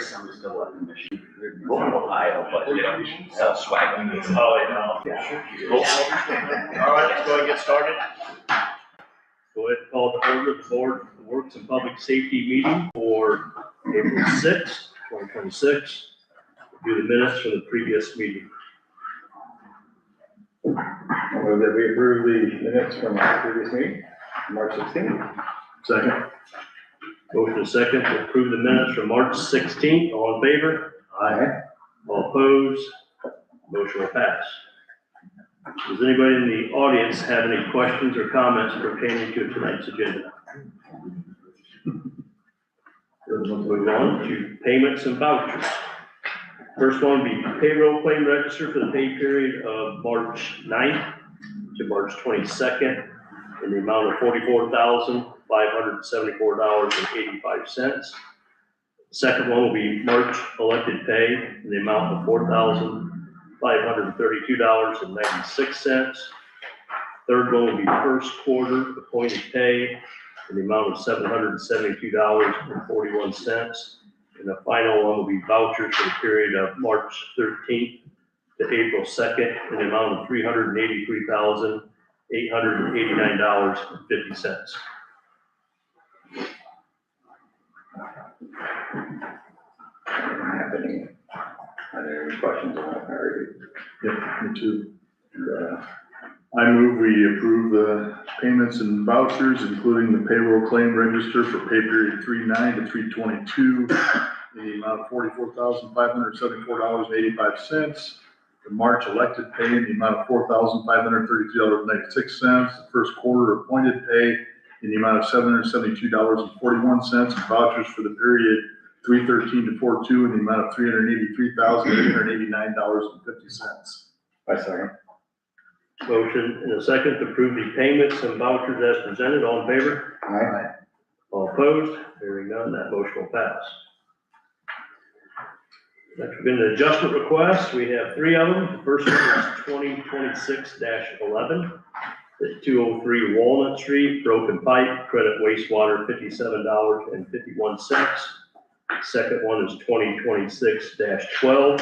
race. I'm still in Michigan. Going to Ohio, but you know, sell swag. Oh, yeah. Yeah. All right, let's go and get started. Go ahead and call to order the Board of Works and Public Safety meeting for April 6th, 2026. Do the minutes for the previous meeting. I move that we approve the minutes from the previous meeting, March 16th. Second. Motion is second to approve the minutes from March 16th. All in favor? Aye. All opposed? Motion will pass. Does anybody in the audience have any questions or comments pertaining to tonight's agenda? Move on to payments and vouchers. First one would be payroll claim register for the pay period of March 9th to March 22nd in the amount of $44,574.85. Second one will be March elected pay in the amount of $4,532.96. Third one will be first quarter appointed pay in the amount of $772.41. And the final one will be vouchers for the period of March 13th to April 2nd in the amount of $383,889.50. Are there any questions on that already? Yep, me too. I move we approve the payments and vouchers, including the payroll claim register for pay period 3/9 to 3/22, in the amount of $44,574.85. The March elected pay in the amount of $4,532.96. The first quarter appointed pay in the amount of $772.41, and vouchers for the period 3/13 to 4/2 in the amount of $383,889.50. I second. Motion and a second to approve the payments and vouchers as presented. All in favor? Aye. All opposed? Hearing none, that motion will pass. Next, we've been the adjustment requests. We have three of them. The first one is 2026-11 at 203 Walnut Street, broken pipe, credit wastewater $57.51. Second one is 2026-12,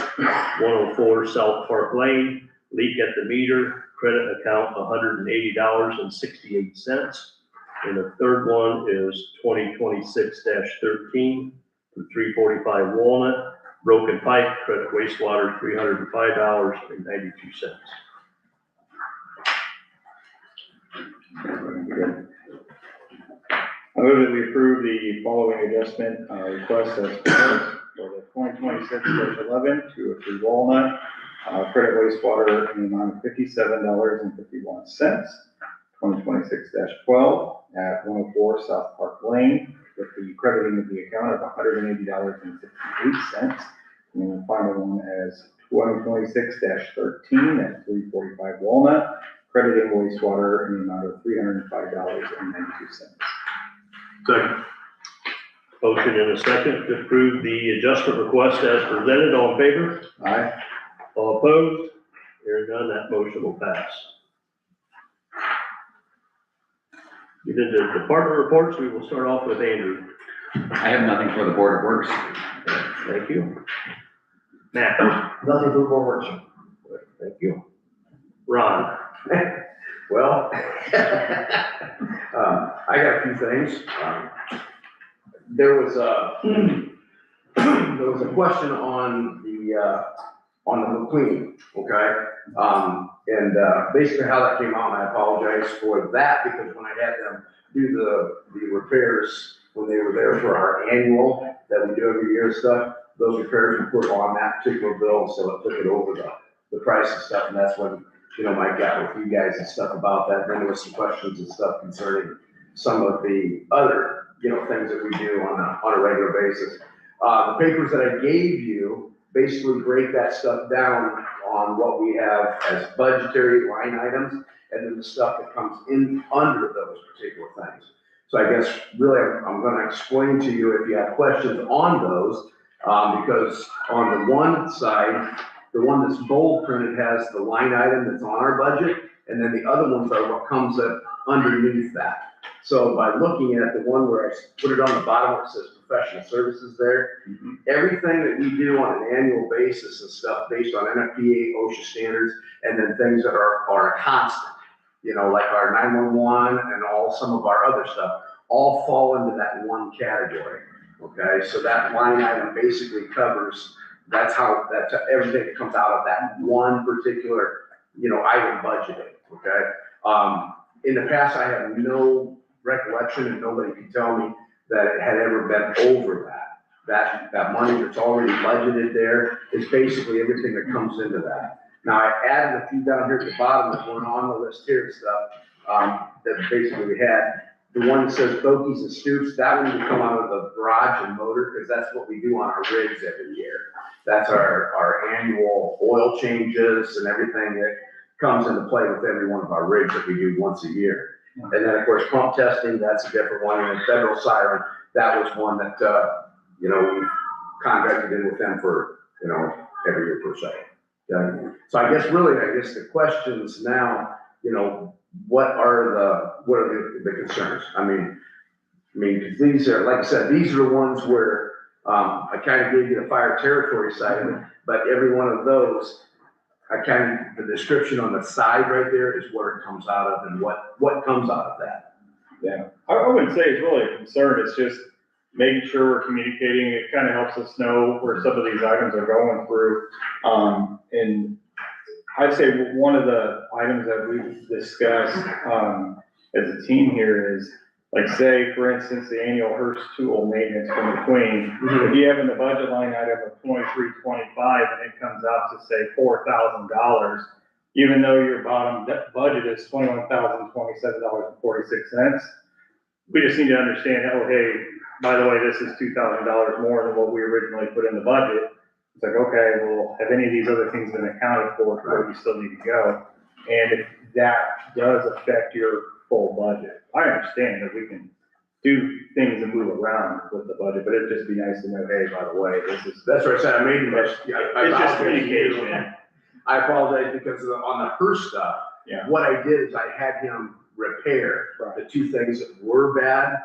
104 South Park Lane, leak at the meter, credit account $180.68. And the third one is 2026-13 for 345 Walnut, broken pipe, credit wastewater $305.92. I move that we approve the following adjustment request as proposed for the 2026-11 to approve Walnut, credit wastewater in the amount of $57.51. 2026-12 at 104 South Park Lane with the crediting of the account of $180.68. And the final one as 2026-13 at 345 Walnut, crediting wastewater in the amount of $305.92. Second. Motion and a second to approve the adjustment request as presented. All in favor? Aye. All opposed? Hearing none, that motion will pass. We did the department reports. We will start off with Andrew. I have nothing for the Board of Works. Thank you. Matt. Nothing for Board Works. Thank you. Ron. Well, I got a few things. There was a question on the McQueen, okay? And basically how that came out, and I apologize for that, because when I had them do the repairs when they were there for our annual that we do every year stuff, those repairs were put on that particular bill, so it took it over the price and stuff, and that's when, you know, Mike got with you guys and stuff about that. Then there was some questions and stuff concerning some of the other, you know, things that we do on a regular basis. The papers that I gave you basically break that stuff down on what we have as budgetary line items, and then the stuff that comes in under those particular things. So I guess really I'm going to explain to you if you have questions on those, because on the one side, the one that's bold printed has the line item that's on our budget, and then the other ones are what comes underneath that. So by looking at the one where I put it on the bottom where it says professional services there, everything that we do on an annual basis and stuff based on NFPA, OSHA standards, and then things that are a constant, you know, like our 911 and some of our other stuff, all fall into that one category. Okay, so that line item basically covers, that's everything that comes out of that one particular, you know, item budgeted. Okay, in the past, I have no recollection, and nobody can tell me that it had ever been over that. That money that's already budgeted there is basically everything that comes into that. Now, I added a few down here at the bottom that weren't on the list here and stuff, that basically we had. The one that says bogies and stoops, that one would come out of the garage and motor, because that's what we do on our rigs every year. That's our annual oil changes and everything that comes into play with every one of our rigs that we do once a year. And then, of course, pump testing, that's a different one. And federal siren, that was one that, you know, we contracted in with them for, you know, every year per se. Okay? So I guess the questions now, you know, what are the concerns? I mean, 'cause these are, like I said, these are the ones where, I kind of gave you the fire territory side of it, but every one of those, the description on the side right there is where it comes out of and what comes out of that. Yeah, I wouldn't say it's really a concern, it's just making sure we're communicating. It kind of helps us know where some of these items are going through. And I'd say one of the items that we've discussed, as a team here is, like, say, for instance, the annual Hearst tool maintenance from the Queen. If you have in the budget line item of 2325 and it comes out to say $4,000, even though your bottom budget is $21,027.46, we just need to understand, oh, hey, by the way, this is $2,000 more than what we originally put in the budget. It's like, okay, well, have any of these other things been accounted for where we still need to go? And if that does affect your full budget, I understand that we can do things and move around with the budget, but it'd just be nice to know, hey, by the way, That's what I said, I made you. It's just communication. I apologize because on the Hearst stuff, Yeah. what I did is I had him repair the two things that were bad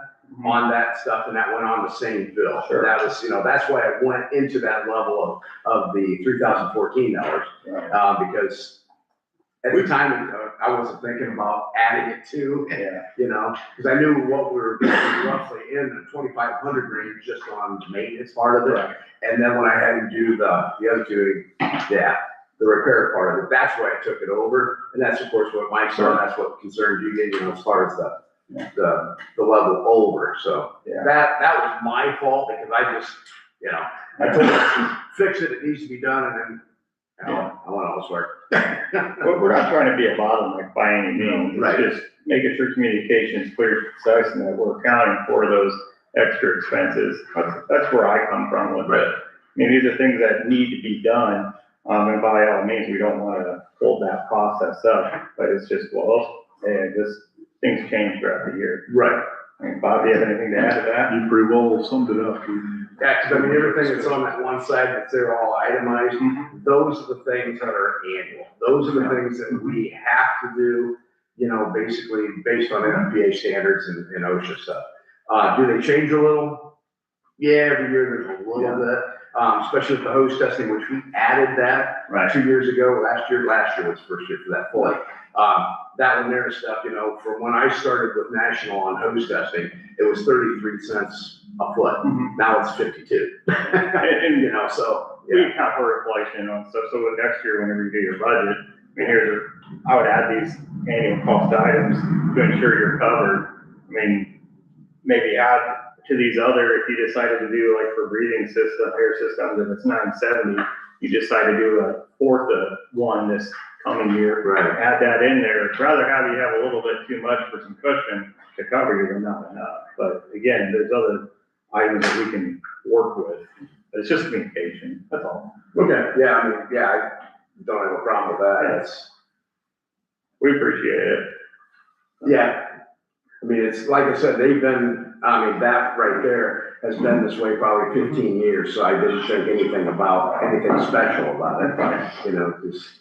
on that stuff, and that went on the same bill. Sure. That was, you know, that's why I went into that level of the $3,014, because at the time, I wasn't thinking about adding it to, you know, because I knew what we were roughly in the 2,500 range just on the maintenance part of it. Right. And then when I had to do the other two, the repair part of it, that's where I took it over. And that's, of course, what Mike said, that's what concerned you know, as far as the level over. So that was my fault, because I just, you know, I told him, fix it, it needs to be done, and then, you know, I want all this work. We're not trying to be a bottleneck by any means. Right. It's just making sure communication is clear, concise, and that we're accounting for those extra expenses. That's where I come from with it. I mean, these are things that need to be done, and by all means, we don't want to hold that process up, but it's just, well, hey, things change throughout the year. Right. I mean, Bob, do you have anything to add to that? You pretty well summed it up. Yeah, because I mean, everything that's on that one side, that's they're all itemized, those are the things that are annual. Those are the things that we have to do, you know, basically based on NFPA standards and OSHA stuff. Do they change a little? Yeah, every year there's a little bit, especially with the hose testing, which we added that 2 years ago. Last year was the first year for that fully. That one there stuff, you know, from when I started with National on hose testing, it was 33 cents a foot. Now it's 52. And you know, so we account for inflation on stuff. So with next year, whenever you do your budget, I mean, I would add these annual cost items to ensure you're covered. I mean, maybe add to these other, if you decided to do like for breathing system, air systems, if it's 970, you decide to do a fourth of one this coming year. Right. Add that in there. Rather have you have a little bit too much for some cushion to cover you than not enough. But again, there's other items that we can work with. It's just communication, that's all. Okay, yeah, I mean, I don't have a problem with that. We appreciate it. Yeah, I mean, it's, like I said, that right there has been this way probably 15 years, so I didn't think anything special about it, you know, because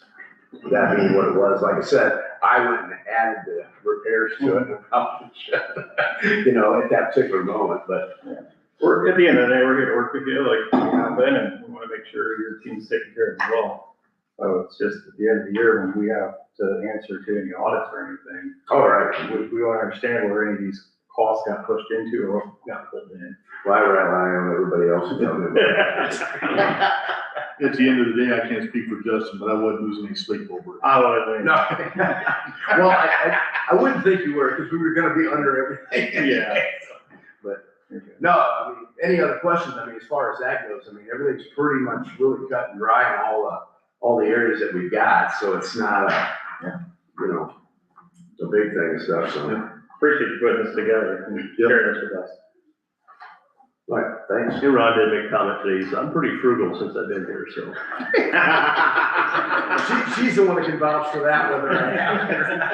that being what it was. Like I said, I went and added the repairs to it, and probably should, you know, at that particular moment, but. We're, at the end of the day, we're here to work with you, like we have been, and we wanna make sure your team's taken care of as well. So it's just at the end of the year when we have to answer to any audits or anything. All right. We wanna understand where any of these costs got pushed into or what got put in. Well, I rely on everybody else to tell me about it. At the end of the day, I can't speak for Justin, but I wasn't losing any sleep over it. I would, No. Well, I wouldn't think you were, because we were gonna be under everything. Yeah. But, no, I mean, any other questions? I mean, as far as that goes, I mean, everything's pretty much really cut and dry in all the areas that we've got, so it's not you know, a big thing and stuff, so. appreciate you putting this together and sharing this with us. Right, thanks. Hey, Ron did make a comment today, so I'm pretty frugal since I've been here, so. She's the one that can vouch for that, whether I have it or not.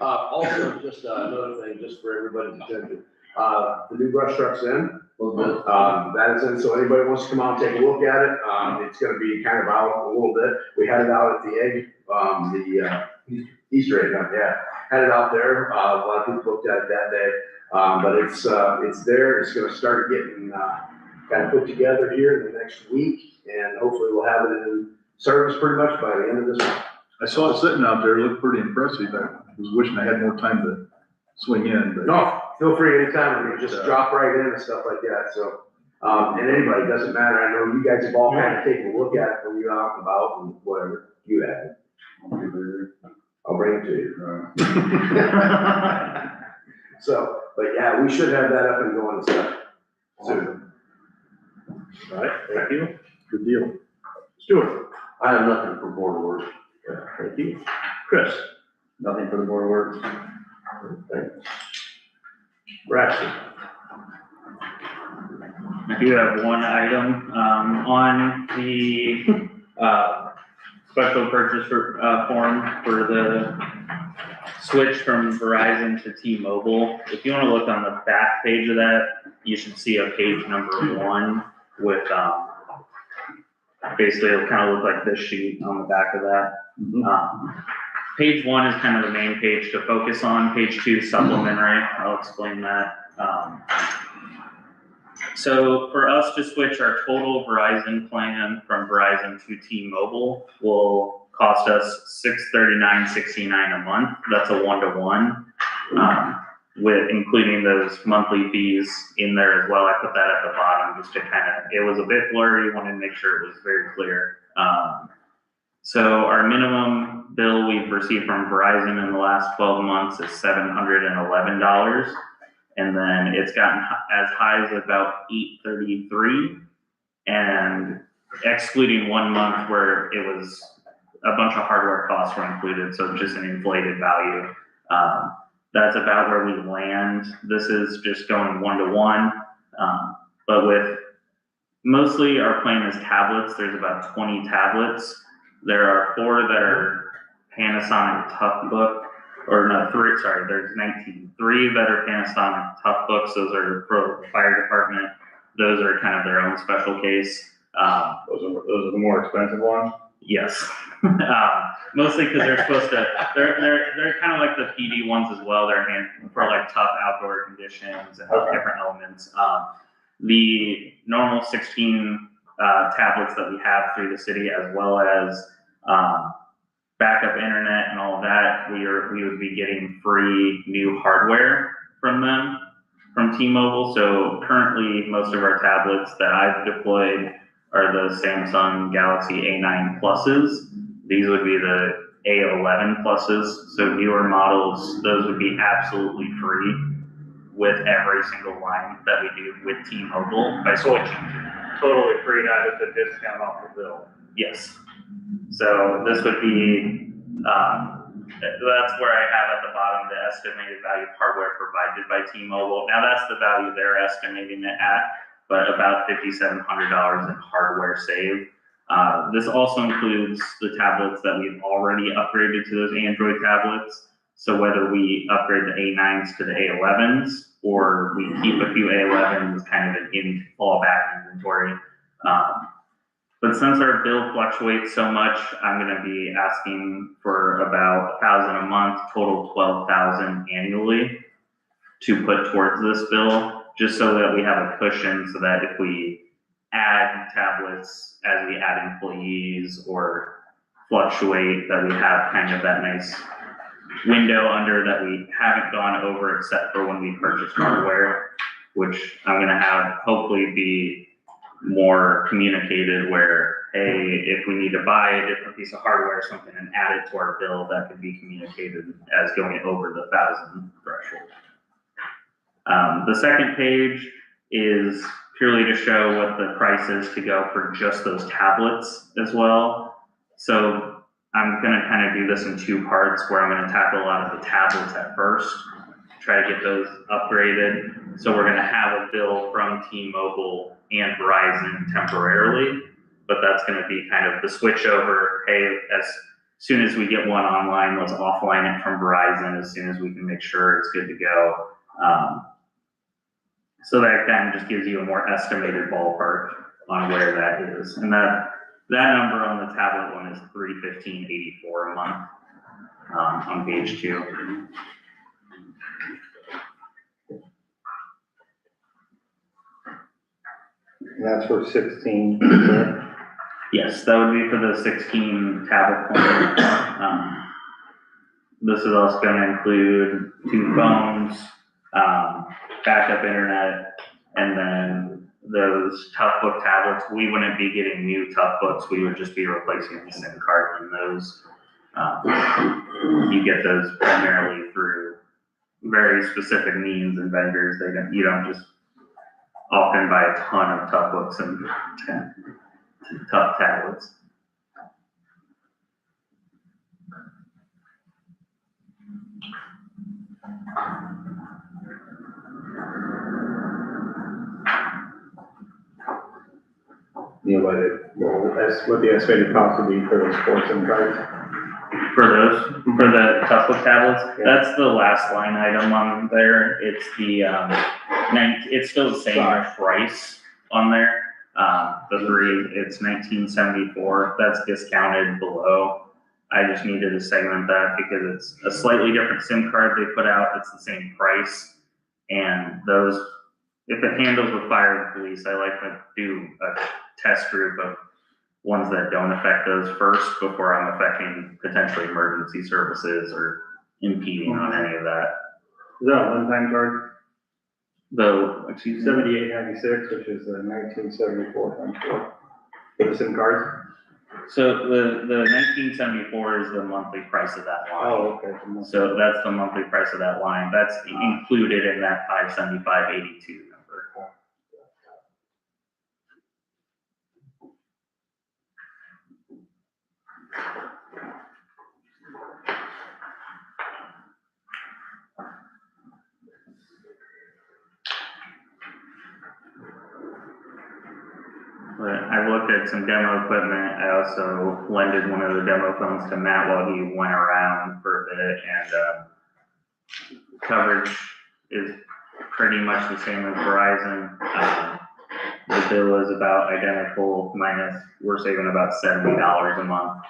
Also, just another thing, just for everybody's attention, the new brush truck's in. That is in, so anybody wants to come out and take a look at it, it's gonna be kind of out a little bit. We had it out at the egg, Easter egg hunt, yeah. Had it out there, a lot of people looked at it that day, but it's there, it's gonna start getting, kind of put together here in the next week, and hopefully we'll have it in service pretty much by the end of this month. I saw it sitting out there, it looked pretty impressive. I was wishing I had more time to swing in, but. No, feel free anytime, I mean, just drop right in and stuff like that, so. And anybody, doesn't matter, I know you guys have all kind of taken a look at it when you're out and about and whatever, you have it. I'll bring it to you. So, but yeah, we should have that up and going and stuff soon. All right, thank you. Good deal. Stuart? I have nothing for board of works. Thank you. Chris? Nothing for the board of works. Thanks. Braxton? I do have one item, on the, special purchase form for the switch from Verizon to T-Mobile. If you wanna look on the back page of that, you should see a page number 1 with, basically it'll kind of look like this sheet on the back of that. Page 1 is kind of the main page to focus on. Page 2 is supplementary. I'll explain that. So for us to switch our total Verizon plan from Verizon to T-Mobile will cost us $639.69 a month. That's a 1-to-1, with including those monthly fees in there as well. I put that at the bottom just to kind of, it was a bit blurry, wanted to make sure it was very clear. So our minimum bill we've received from Verizon in the last 12 months is $711. And then it's gotten as high as about $833, and excluding 1 month where it was a bunch of hardware costs were included, so just an inflated value. That's about where we land. This is just going 1-to-1, but with mostly our plan is tablets. There's about 20 tablets. There are 4 that are Panasonic Toughbook. Or no, 3, sorry, there's 19. 3 that are Panasonic Toughbooks, those are for the fire department. Those are kind of their own special case. Those are the more expensive ones? Yes. Mostly because they're supposed to, they're kind of like the PD ones as well. They're for like tough outdoor conditions and different elements. The normal 16 tablets that we have through the city, as well as backup internet and all of that, we would be getting free new hardware from them, from T-Mobile. So currently, most of our tablets that I've deployed are the Samsung Galaxy A9 Pluses. These would be the A11 Pluses. So newer models, those would be absolutely free with every single line that we do with T-Mobile by switching to them. Totally free, not just a discount off the bill. Yes. So this would be, that's where I have at the bottom the estimated value of hardware provided by T-Mobile. Now that's the value they're estimating it at, but about $5,700 in hardware saved. This also includes the tablets that we've already upgraded to those Android tablets. So whether we upgrade the A9s to the A11s, or we keep a few A11s kind of in fallback inventory, But since our bill fluctuates so much, I'm gonna be asking for about 1,000 a month, total 12,000 annually to put towards this bill, just so that we have a cushion, so that if we add tablets as we add employees or fluctuate, that we have kind of that nice window under that we haven't gone over except for when we purchase hardware, which I'm gonna have hopefully be more communicated where, hey, if we need to buy a different piece of hardware or something and add it to our bill, that could be communicated as going over the 1,000 threshold. The second page is purely to show what the price is to go for just those tablets as well. So I'm gonna kind of do this in two parts, where I'm gonna tackle a lot of the tablets at first, try to get those upgraded. So we're gonna have a bill from T-Mobile and Verizon temporarily, but that's gonna be kind of the switch over. Hey, as soon as we get one online, let's offline it from Verizon as soon as we can make sure it's good to go. So that kind of just gives you a more estimated ballpark on where that is. And that number on the tablet one is $315.84 a month, on page 2. And that's for 16. Yes, that would be for the 16 tablet plan. This is also gonna include 2 phones, backup internet, and then those Toughbook tablets. We wouldn't be getting new Toughbooks, we would just be replacing the SIM card in those. You get those primarily through very specific means and vendors. You don't just often buy a ton of Toughbooks and tough tablets. You know what the estimated cost would be for those sports and cards? For the Toughbook tablets, Yeah. that's the last line item on there. It's the, it's still the same price on there. The 3, it's $19.74, that's discounted below. I just needed to segment that because it's a slightly different SIM card they put out, it's the same price. And those, if it handles with fire and police, I like to do a test group of ones that don't affect those first before I'm affecting potentially emergency services or impeding on any of that. Is that a one-time card? Though, excuse me, $78.96, which is 1974 times 4. For the SIM cards? so the 1974 is the monthly price of that line. Oh, okay. So that's the monthly price of that line. That's included in that 575.82 number. But I looked at some demo equipment. I also lended one of the demo phones to Matt while he went around for a bit, and coverage is pretty much the same as Verizon. The bill is about identical, minus we're saving about $70 a month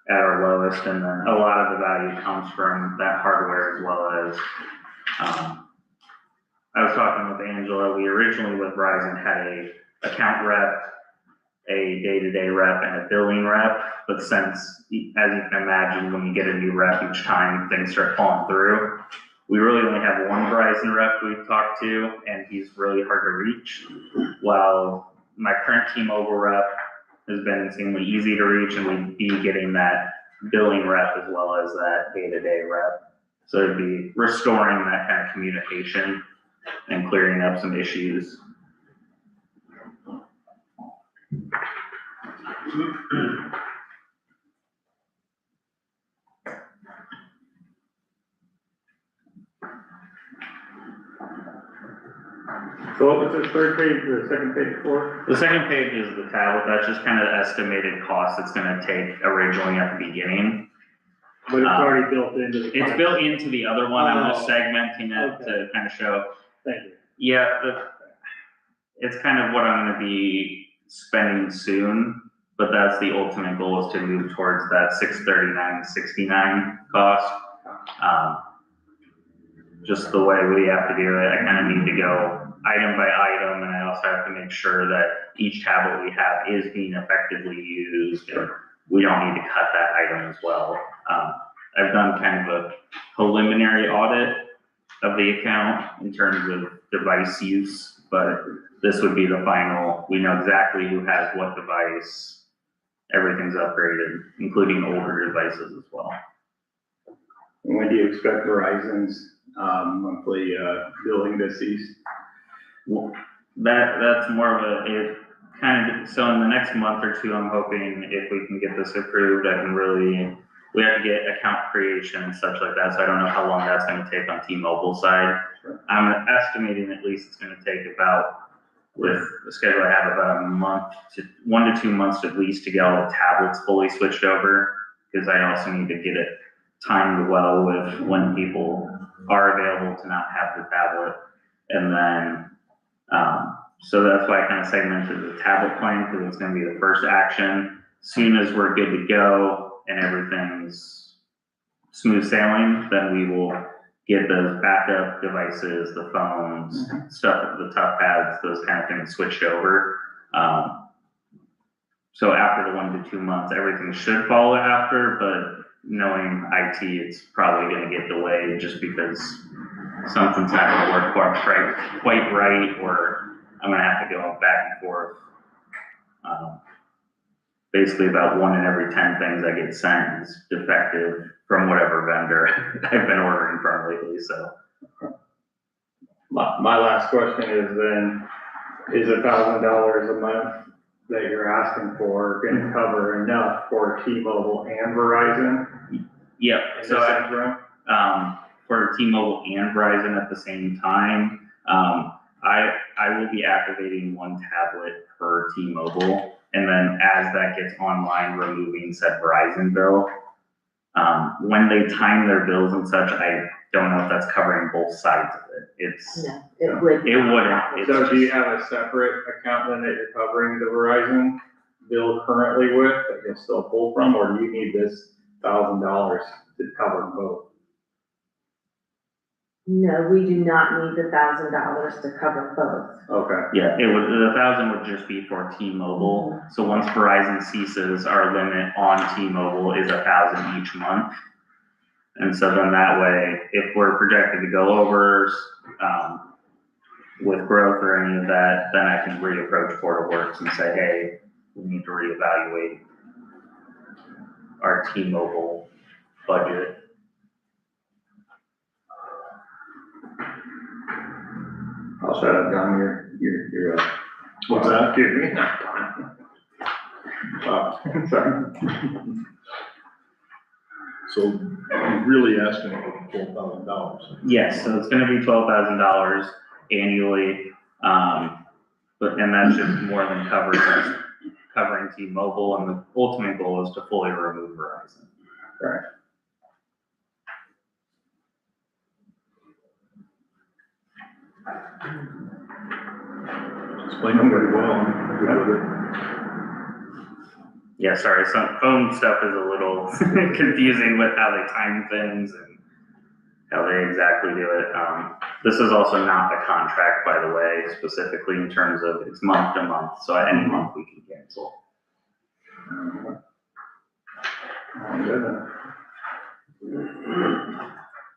at our lowest, and then a lot of the value comes from that hardware as well as I was talking with Angela. We originally with Verizon had a account rep, a day-to-day rep, and a billing rep. But since, as you can imagine, when you get a new rep each time, things start falling through. We really only have one Verizon rep we've talked to, and he's really hard to reach. While my current T-Mobile rep has been insanely easy to reach, and we'd be getting that billing rep as well as that day-to-day rep. So it'd be restoring that kind of communication and clearing up some issues. So what was the third page, the second page for? The second page is the tablet. That's just kind of the estimated cost it's going to take originally at the beginning. But it's already built into the. It's built into the other one. I'm just segmenting it to kind of show. Thank you. Yeah, it's kind of what I'm gonna be spending soon, but that's the ultimate goal, is to move towards that 639.69 cost. Just the way we have to do it, I kind of need to go item by item, and I also have to make sure that each tablet we have is being effectively used, and we don't need to cut that item as well. I've done kind of a preliminary audit of the account in terms of device use, but this would be the final. We know exactly who has what device. Everything's upgraded, including older devices as well. When do you expect Verizon's monthly billing to cease? Well, that's more of a, so in the next month or two, I'm hoping if we can get this approved, we have to get account creation and such like that, so I don't know how long that's gonna take on T-Mobile side. I'm estimating at least it's gonna take about, with the schedule I have, about 1 to 2 months at least to get all the tablets fully switched over, because I also need to get it timed well with when people are available to not have the tablet. And then, so that's why I kind of segmented the tablet plan, because it's gonna be the first action. Soon as we're good to go and everything's smooth sailing, then we will get those backup devices, the phones, stuff, the tough pads, those kind of things switched over. So after the 1 to 2 months, everything should follow after, but knowing IT, it's probably gonna get delayed just because something's not gonna work quite right, or I'm gonna have to go back and forth. Basically about 1 in every 10 things I get sent is defective from whatever vendor I've been ordering from lately, so. My last question is then, is $1,000 a month that you're asking for gonna cover enough for T-Mobile and Verizon? Yep, In so this interim? for T-Mobile and Verizon at the same time, I will be activating 1 tablet per T-Mobile, and then as that gets online, removing said Verizon bill. When they time their bills and such, I don't know if that's covering both sides of it. No, it would. It wouldn't. It's So do you just- have a separate account then that you're covering the Verizon bill currently with, that you'll still pull from, or do you need this $1,000 to cover both? No, we do not need the $1,000 to cover both. Okay. Yeah, the 1,000 would just be for T-Mobile. So once Verizon ceases, our limit on T-Mobile is 1,000 each month. And so then that way, if we're projected to go over, with growth or any of that, then I can reapproach Board of Works and say, hey, we need to reevaluate our T-Mobile budget. I'll shut up, Don, you're What's that? Excuse me, not Don. Oh, sorry. So you're really asking for $12,000. Yes, so it's gonna be $12,000 annually, and that's just more than covering T-Mobile, and the ultimate goal is to fully remove Verizon. Right. Explain it very well. I'm good with it. Yeah, sorry, some phone stuff is a little confusing with how they time things and how they exactly do it. This is also not a contract, by the way, specifically in terms of it's month to month, so at any month we can cancel.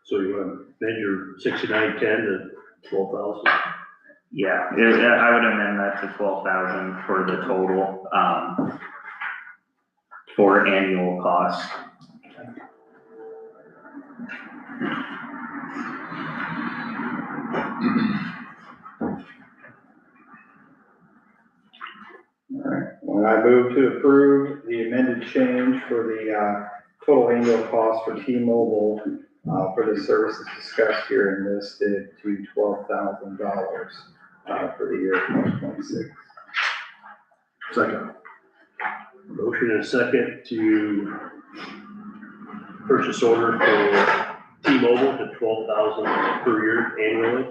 So you want to amend your 6910 to 12,000? Yeah, I would amend that to 12,000 for the total, for annual cost. Alright, well, I move to approve the amended change for the, total annual cost for T-Mobile, for the services discussed here and listed to $12,000, for the year 2026. Second. Motion and a second to purchase order for T-Mobile to 12,000 per year annually.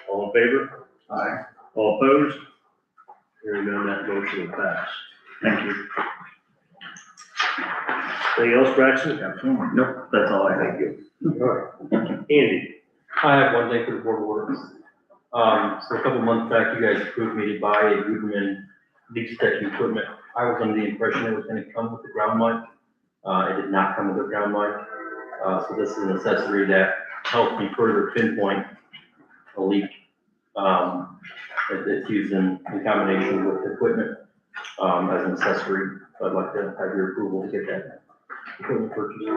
All in favor? Aye. All opposed? Hearing none, that motion will pass. Thank you. Anything else, Braxton? Nope, that's all I have. Thank you. Andy? I have one thing for the board of works. So a couple months back, you guys approved me to buy a Guberman leak detection equipment. I was under the impression it was gonna come with the ground mic. It did not come with the ground mic. So this is an accessory that helps me further pinpoint a leak. It's used in combination with the equipment, as an accessory. So I'd like to have your approval to get that equipment purchased.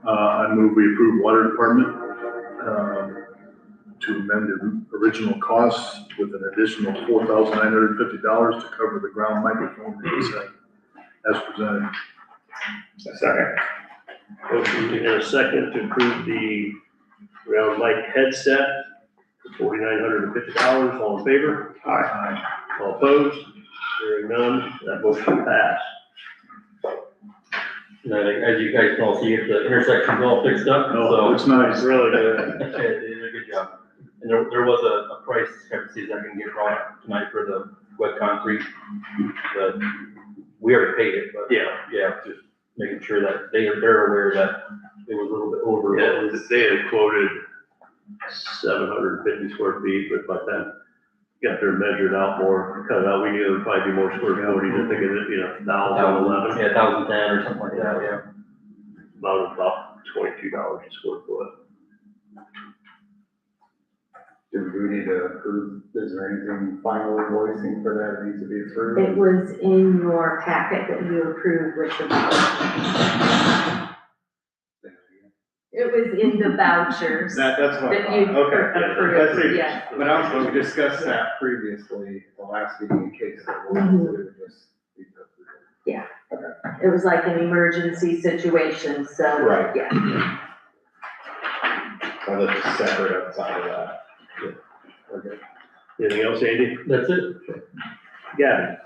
I move we approve water department, to amend the original costs with an additional $4,950 to cover the ground microphone as presented. Second. Motion and a second to approve the ground mic headset for $4,950. All in favor? Aye. All opposed? Hearing none, that motion passed. And I think, as you guys can all see, the intersection's all fixed up, Oh, so. it's nice. Really good. They did a good job. And there was a price discrepancy that can get brought up tonight for the wet concrete. But we already paid it, but yeah, just making sure that they're aware that it was a little bit over. Yeah, they had quoted 750 square feet, but by then got there measured out more, cut it out, we knew there would probably be more square footage, I think it, 1,011. Yeah, 1,010 or something like that, yeah. About $22 a square foot. Do we need to approve, is there anything final invoicing for that needs to be approved? It was in your packet that you approved with the vouchers. It was in the vouchers that That's what I you thought, okay. That's approved, it. yes. But also, we discussed that previously, the last meeting, in case that would just. It was like an emergency situation, so. Right. Yeah. So that's just separate outside of that. Okay. Anything else, Andy? That's it. Gavin?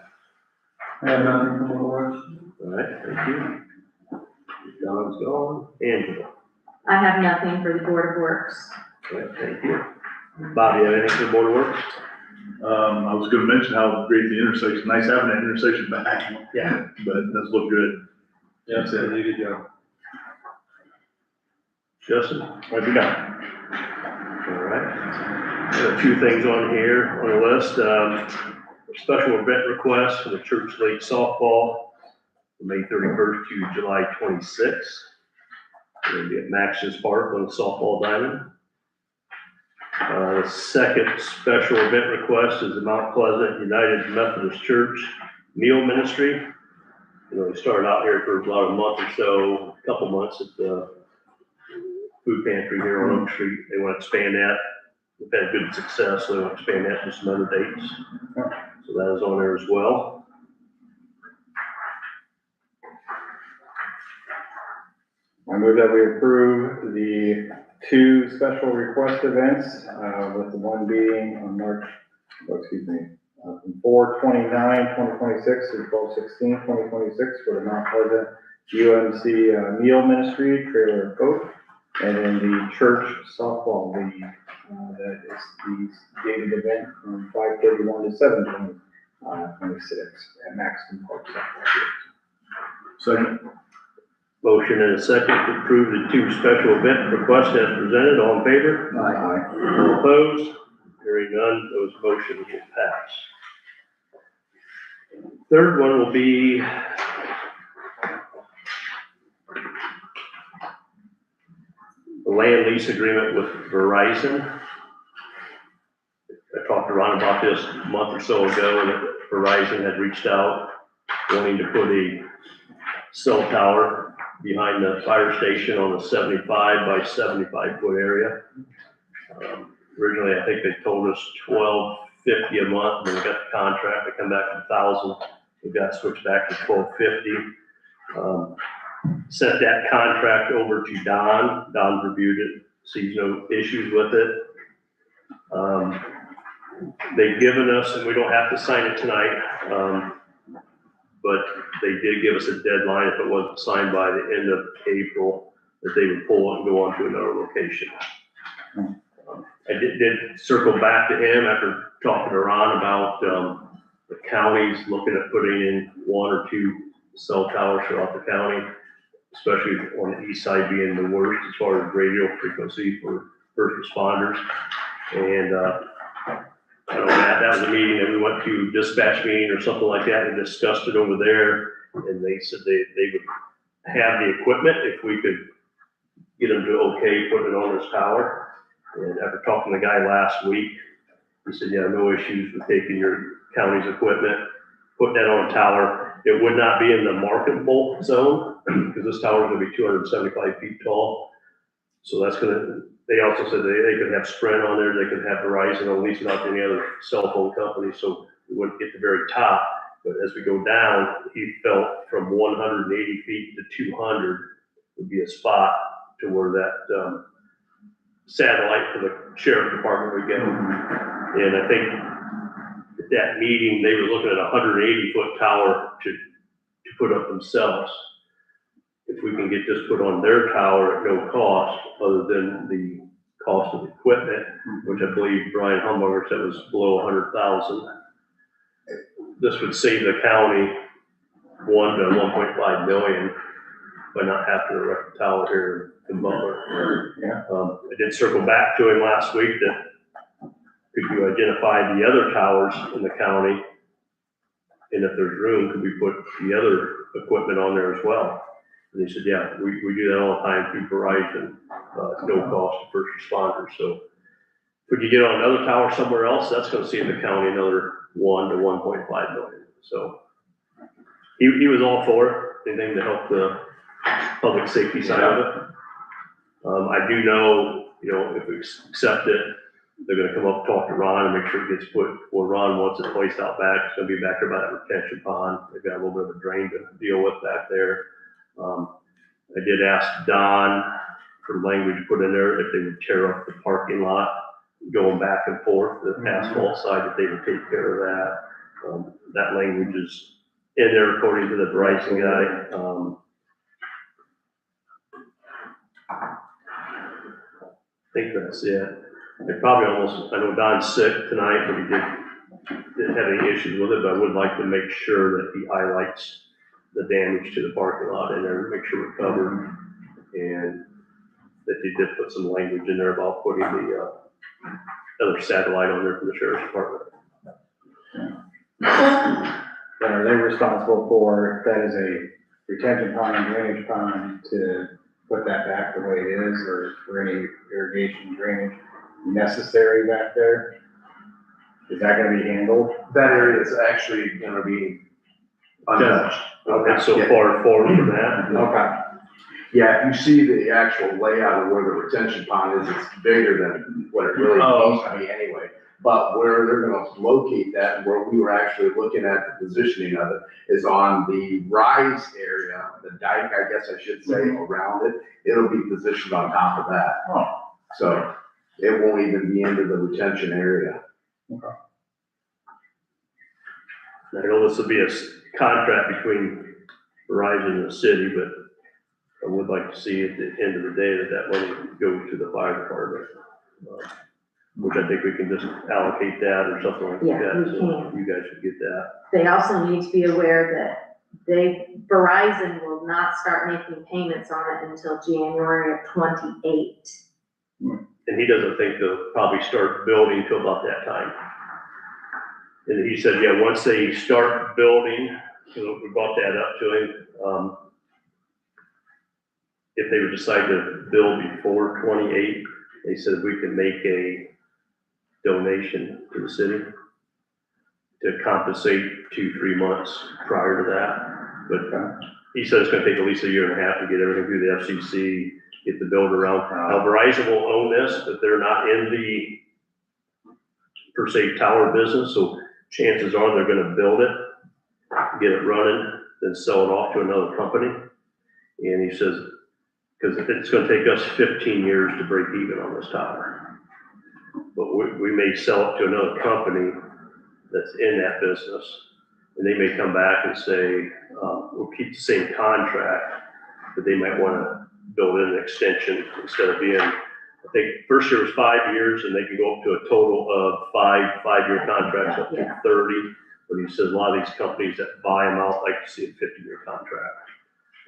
I have nothing from the board. All right, thank you. Don's gone. Angela? I have nothing for the Board of Works. All right, thank you. Bobby, you have anything for the board of works? I was gonna mention how great the intersection, nice having that intersection back. Yeah. But it does look good. Yeah, so they did a good job. Justin? I do not. All right. Got a few things on here on the list. Special event request for the church lake softball, from May 31st to July 26th. We're gonna be at Max's Park on the softball diamond. Second special event request is the Mount Pleasant United Methodist Church Meal Ministry. You know, we started out here for about a month or so, a couple months at the food pantry here on Oak Street. They want to expand that. We've had good success, so they want to expand that to some other dates. So that is on there as well. I move that we approve the two special request events, with the one being on from 4/29/2026 to 12/16/2026 for the Mount Pleasant UMC Meal Ministry Trailer Coat, and then the church softball league, that is the dated event from 5/31 to 7/26 at Maxton Park. Second. Motion and a second to approve the two special event requests as presented. All in favor? Aye. All opposed? Hearing none, those motions will pass. Third one will be the land lease agreement with Verizon. I talked to Ron about this a month or so ago, and Verizon had reached out wanting to put a cell tower behind the fire station on a 75 by 75 foot area. Originally, I think they told us $12.50 a month, and we got the contract, they come back to $1,000. We got switched back to $12.50. Sent that contract over to Don. Don reviewed it, sees no issues with it. They've given us, and we don't have to sign it tonight, but they did give us a deadline if it wasn't signed by the end of April, that they would pull it and go on to another location. did circle back to him after talking to Ron about, the counties looking at putting in 1 or 2 cell towers throughout the county, especially on the east side being the worst as far as radio frequency for first responders. And, I don't know, that was a meeting that we went to, dispatch meeting or something like that, and discussed it over there. And they said they would have the equipment if we could get them to okay putting it on this tower. And after talking to the guy last week, he said, yeah, no issues with taking your county's equipment, putting that on a tower. It would not be in the marketable zone, because this tower is gonna be 275 feet tall. So that's gonna, they also said they could have Sprint on there, they could have Verizon, at least not any other cell phone company, so we wouldn't get the very top. But as we go down, he felt from 180 feet to 200 would be a spot to where that, satellite for the sheriff department would go. And I think at that meeting, they were looking at a 180-foot tower to put up themselves. If we can get this put on their tower at no cost, other than the cost of equipment, which I believe Brian Humberger said was below 100,000. This would save the county 1 to 1.5 million by not having to erect a tower here in Butler. Yeah. I did circle back to him last week that could you identify the other towers in the county? And if there's room, could we put the other equipment on there as well? And he said, yeah, we do that all the time through Verizon, no cost to first responders. So if we could get on another tower somewhere else, that's gonna save the county another 1 to 1.5 million. So he was all for it, anything to help the public safety side of it. I do know, you know, if we accept it, they're gonna come up and talk to Ron and make sure it gets put, where Ron wants it placed out back. It's gonna be back there by that retention pond. They've got a little bit of a drain to deal with back there. I did ask Don for language put in there if they would tear up the parking lot, going back and forth, the asphalt side, if they would take care of that. That language is in there according to the Verizon guy. I think that's it. They probably almost, I know Don's sick tonight, but he didn't have any issues with it, but I would like to make sure that he highlights the damage to the parking lot in there, make sure we're covered. And that they did put some language in there about putting the, other satellite on there from the sheriff's department. Then are they responsible for, if that is a retention pond and drainage pond, to put that back the way it is, or for any irrigation drainage necessary back there? Is that gonna be handled? That area is actually gonna be untouched. Okay, so far forward from that. Okay. Yeah, if you see the actual layout of where the retention pond is, it's bigger than what it really needs to be anyway. But where they're gonna locate that, and where we were actually looking at the positioning of it, is on the rise area, the dike, I guess I should say, around it. It'll be positioned on top of that. Oh. So it won't even be into the retention area. I know this will be a contract between Verizon and the city, but I would like to see at the end of the day that money goes to the fire department. Which I think we can just allocate that or something like Yeah, that. we So can. you guys should get that. They also need to be aware that Verizon will not start making payments on it until January of 28. And he doesn't think they'll probably start building till about that time. And he said, yeah, once they start building, we brought that up to him. If they would decide to build before 28, they said we can make a donation to the city to compensate 2-3 months prior to that. But he said it's gonna take at least a year and a half to get everything through the FCC, get the build around. Now Verizon will own this, but they're not in the per se tower business, so chances are they're gonna build it, get it running, then sell it off to another company. And he says, because it's gonna take us 15 years to break even on this tower. But we may sell it to another company that's in that business, and they may come back and say, we'll keep the same contract, but they might wanna build in an extension instead of being I think first year was 5 years, and they can go up to a total of five-year contracts up to Yeah. 30. But he says a lot of these companies that buy them out like to see a 50-year contract.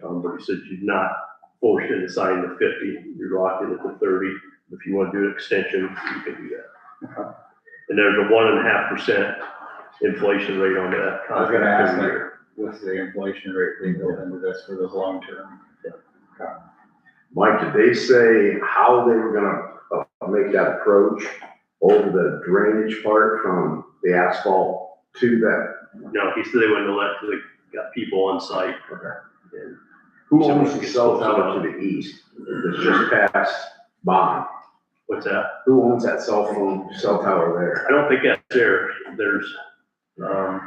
But he said you're not forced into signing the 50, you're locked in at the 30. If you want to do an extension, you can do that. And there's a 1.5% inflation rate on that I was gonna contract ask every that. year. What's the inflation rate they built into this for this long term? Mike, did they say how they were gonna make that approach over the drainage part from the asphalt to that? No, he said they wouldn't let, they got people on site. Okay. And Who owns the cell tower to the east? It's just past Bond. what's that? Who owns that cell tower there? I don't think that's there. There's, I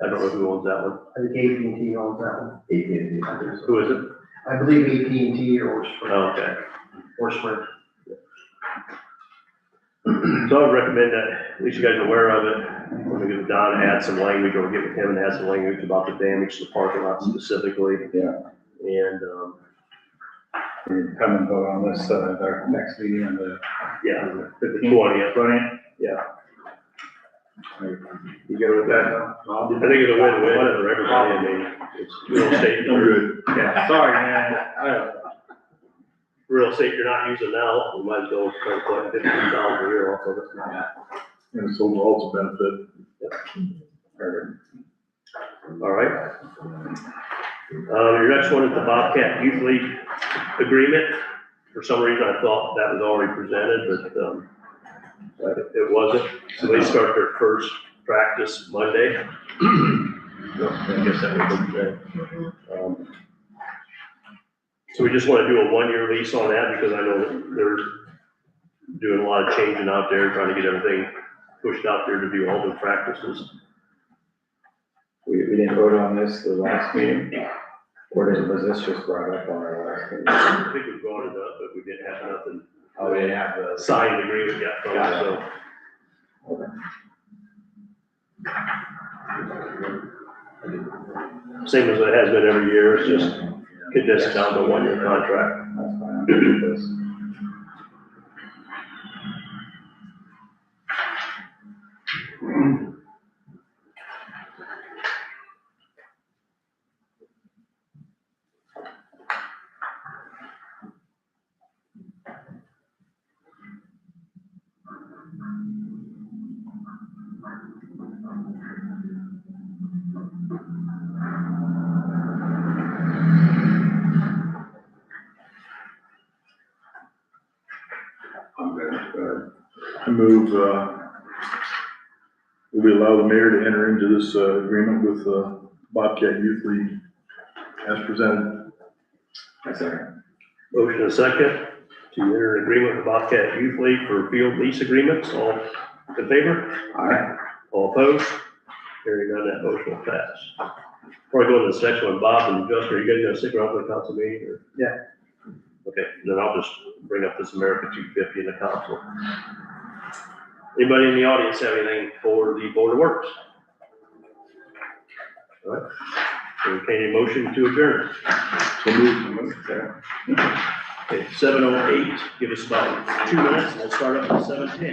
don't know who owns that one. I think AT&T owns that one. AT&T. Who is it? I believe AT&T or Sprint, Oh, okay. or Sprint. So I would recommend that, at least you guys are aware of it. I'm gonna get with Don and add some language, or get with him and add some language about the damage to the parking lot specifically. Yeah. And, We can come and vote on this, our next meeting on the yeah, 20th. 20th. Yeah. You good with that? I think it's a win-win for everybody. I mean, it's real estate. I'm good. Yeah, sorry, man. Real estate you're not using now, we might as well try to collect $15,000 a year off of it. And it's overall it's a benefit. All right. Your next one is the Bobcat Youth League agreement. For some reason, I thought that was already presented, but it wasn't. So they start their first practice Monday. I guess that was today. So we just want to do a 1-year lease on that because I know they're doing a lot of changing out there, trying to get everything pushed out there to do all the practices. We didn't vote on this the last meeting, or was this just brought up on our last meeting? I think we've gone it up, but we didn't have nothing Oh, they have the. signed agreement yet from it, so. Same as it has been every year, it's just condensed down to a 1-year contract. That's fine, I'm good with this. I'm good. I move, we allow the mayor to enter into this, agreement with, Bobcat Youth League as presented. I second. Motion and second to enter an agreement with Bobcat Youth League for field lease agreements. All in favor? Aye. All opposed? Hearing none, that motion will pass. Before I go to the next one, Bob and Justin, are you guys gonna stick around for the council meeting or? Yeah. Okay, then I'll just bring up this America 250 in the council. Anybody in the audience have anything for the Board of Works? All right, entertain a motion to adjourn. So moved. Okay, 7:08, give us about 2 minutes, and we'll start up at 7:10.